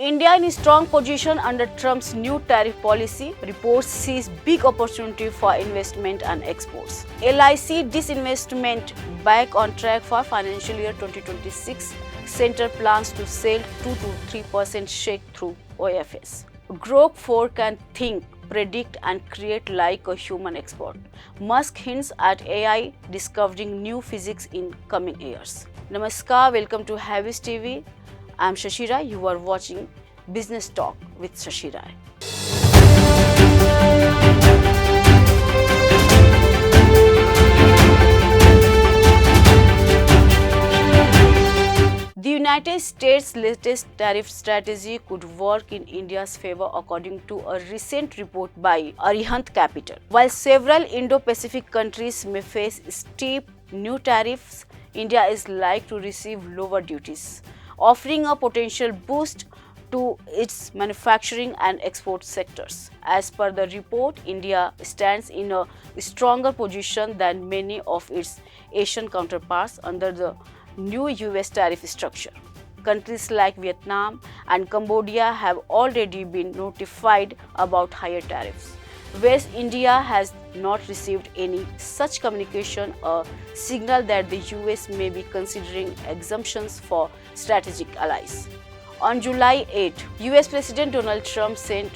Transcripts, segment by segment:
India in a strong position under Trump's new tariff policy. Reports sees big opportunity for investment and exports. LIC disinvestment back on track for financial year 2026. Center plans to sell 2 to 3% stake through OFS. Grok 4 can think, predict and create like a human expert. Musk hints at AI discovering new physics in coming years. Namaskar, welcome to HYBIZTV. I am Shashi Rai. You are watching Business Talk with Shashi Rai. The United States' latest tariff strategy could work in India's favor according to a recent report by Arihant Capital. While several Indo-Pacific countries may face steep new tariffs, India is likely to receive lower duties, offering a potential boost to its manufacturing and export sectors. As per the report, India stands in a stronger position than many of its Asian counterparts under the new US tariff structure. Countries like Vietnam and Cambodia have already been notified about higher tariffs, whereas India has not received any such communication, a signal that the US may be considering exemptions for strategic allies. On July 8, US President Donald Trump sent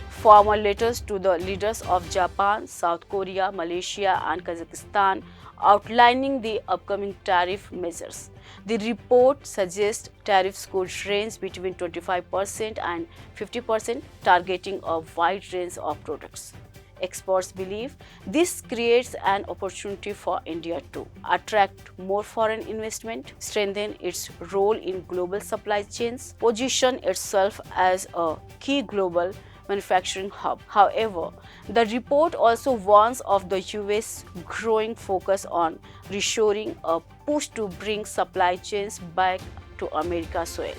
formal letters to the leaders of Japan, South Korea, Malaysia and Kazakhstan outlining the upcoming tariff measures. The report suggests tariffs could range between 25% and 50%, targeting a wide range of products. Experts believe this creates an opportunity for India to attract more foreign investment, strengthen its role in global supply chains, position itself as a key global manufacturing hub. However, the report also warns of the US growing focus on reshoring, a push to bring supply chains back to America's soil,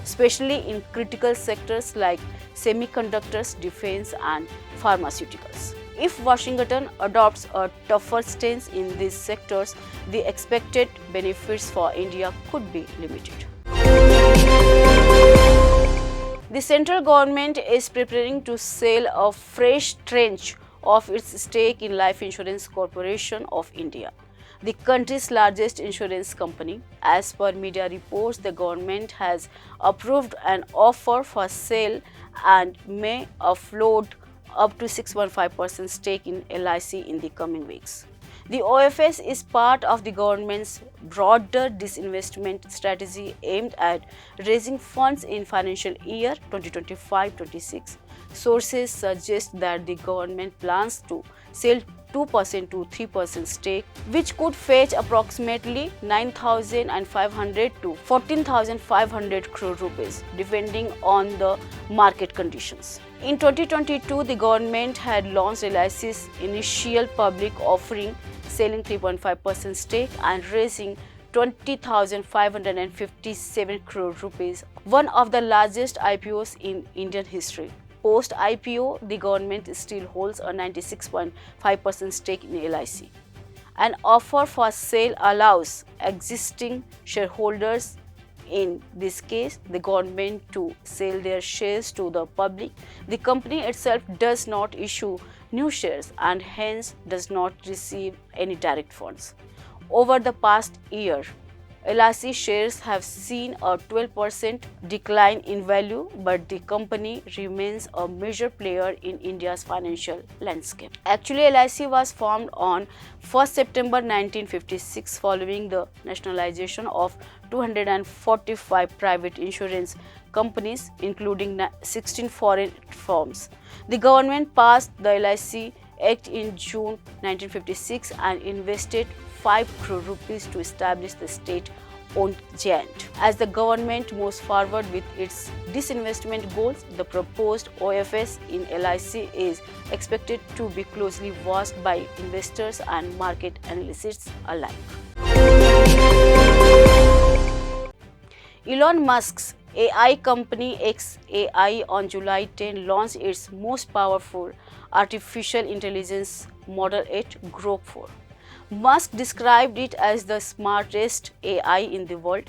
especially in critical sectors like semiconductors, defense and pharmaceuticals. If Washington adopts a tougher stance in these sectors, the expected benefits for India could be limited. The central government is preparing to sell a fresh tranche of its stake in Life Insurance Corporation of India, the country's largest insurance company. As per media reports, the government has approved an offer for sale and may offload up to 6.5% stake in LIC in the coming weeks. The OFS is part of the government's broader disinvestment strategy aimed at raising funds in financial year 2025-26. Sources suggest that the government plans to sell 2% to 3% stake, which could fetch approximately 9,500 to 14,500 crore rupees, depending on the market conditions. In 2022, the government had launched LIC's initial public offering, selling 3.5% stake and raising 20,557 crore rupees, one of the largest IPOs in Indian history. Post-IPO, the government still holds a 96.5% stake in LIC. An offer for sale allows existing shareholders, in this case the government, to sell their shares to the public. The company itself does not issue new shares and hence does not receive any direct funds. Over the past year, LIC shares have seen a 12% decline in value, but the company remains a major player in India's financial landscape. Actually, LIC was formed on 1 September 1956 following the nationalization of 245 private insurance companies, including 16 foreign firms. The government passed the LIC Act in June 1956 and invested 5 crore rupees to establish the state-owned giant. As the government moves forward with its disinvestment goals, the proposed OFS in LIC is expected to be closely watched by investors and market analysts alike. Elon Musk's AI company xAI on July 10 launched its most powerful artificial intelligence model at Grok 4. Musk described it as the smartest AI in the world,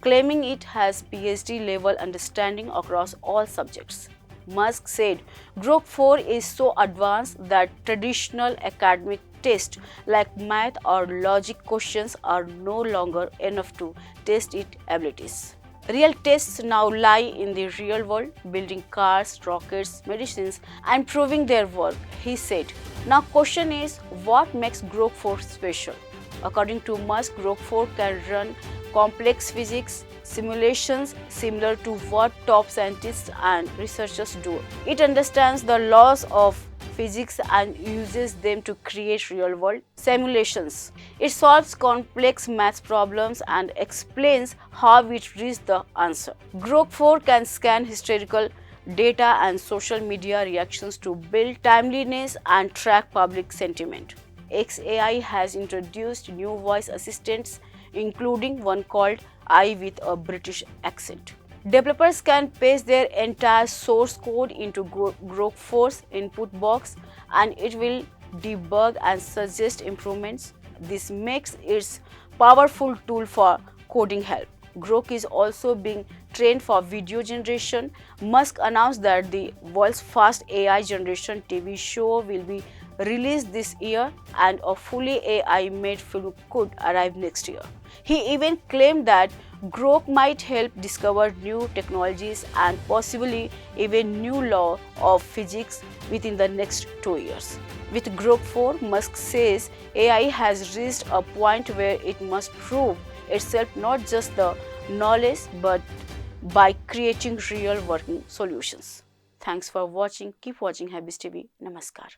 claiming it has PhD level understanding across all subjects. Musk said Grok 4 is so advanced that traditional academic tests like math or logic questions are no longer enough to test its abilities. Real tests now lie in the real world, building cars, rockets, medicines, and proving their work, he said. Now question is, what makes Grok 4 special? According to Musk, Grok 4 can run complex physics simulations similar to what top scientists and researchers do. It understands the laws of physics and uses them to create real-world simulations. It solves complex math problems and explains how it reached the answer. Grok 4 can scan historical data and social media reactions to build timeliness and track public sentiment. XAI has introduced new voice assistants, including one called I with a British accent. Developers can paste their entire source code into Grok 4's input box and it will debug and suggest improvements. This makes it a powerful tool for coding help. Grok is also being trained for video generation. Musk announced that the world's first AI generation TV show will be released this year and a fully AI-made film could arrive next year. He even claimed that Grok might help discover new technologies and possibly even new law of physics within the next 2 years. With Grok 4, Musk says AI has reached a point where it must prove itself not just the knowledge but by creating real working solutions. Thanks for watching. Keep watching HYBIZTV. Namaskar.